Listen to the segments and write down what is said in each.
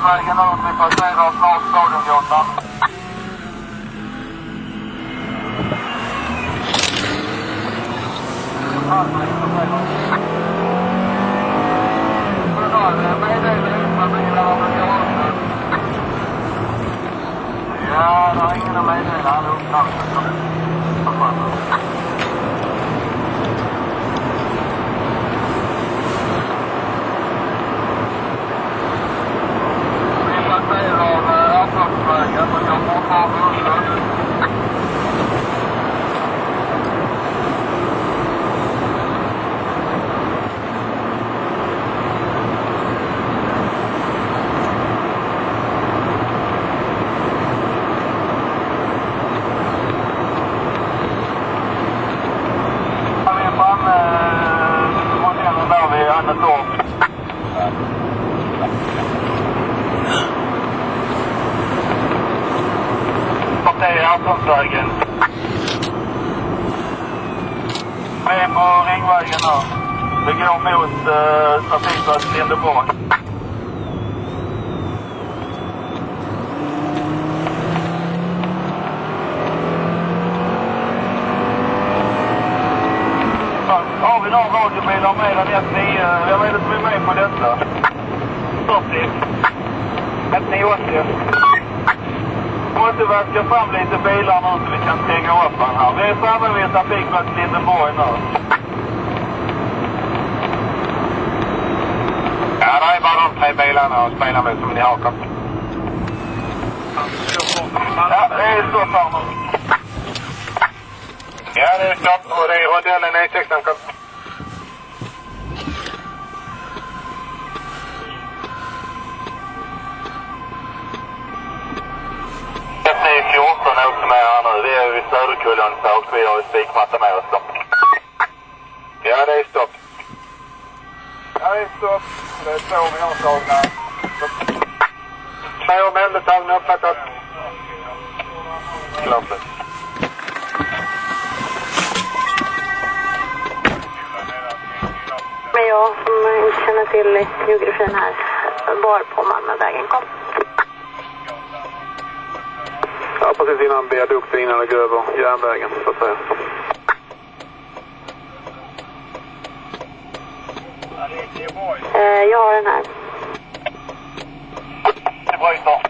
Stockholmsvägen ut, vi passerar snart Stadiongatan. Ja, det har ingen att meddela, han är upptagen. Vi passerar Stockholmsvägen och jag fortfarande under. Stockholmsvägen. Vi är på Ringvägen nu. Det går mot trafikverket Lindeborg. Har vi några radiobilar med än 1-9? Jag vet inte om vi är med på detta. 40. 1-9-80. Vi måste verka fram lite bilar nu så vi kan stänga upp den här. Vi är framme vid trafikverket Lindeborg nu. Ja, det är bara de 3 bilarna och spelar med som ni har kommit. Ja, det är stopp här nu. Ja, det är stopp och det är rondellen E16 kom. 14 åkte med här nu. Vi är vid Söderkullen och vi har spikmatta med oss då. Ja, det är stopp. Ja, det är stopp. Det är 2 vi har tagna. 2 omhändertagna uppfattat. Klart. Men jag som inte känner till geografin här var på Malmövägen kom. Ja, precis innan viadukten innan det går över järnvägen så att säga. Jag har den här. Det bryter.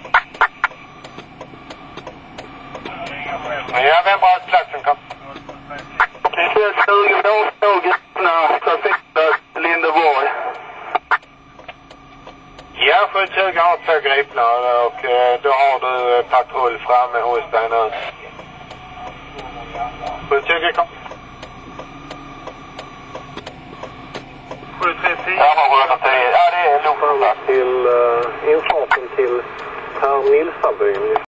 Ja, vem bara platsen kom. Det är 20 tågna trafikverket Lindeborg. Ja, 720 har 2 gripna och då har du patrull framme hos dig nu. 720 kom. 730. Ja, det är lugnt. Till infarten till Per Nilsabyn.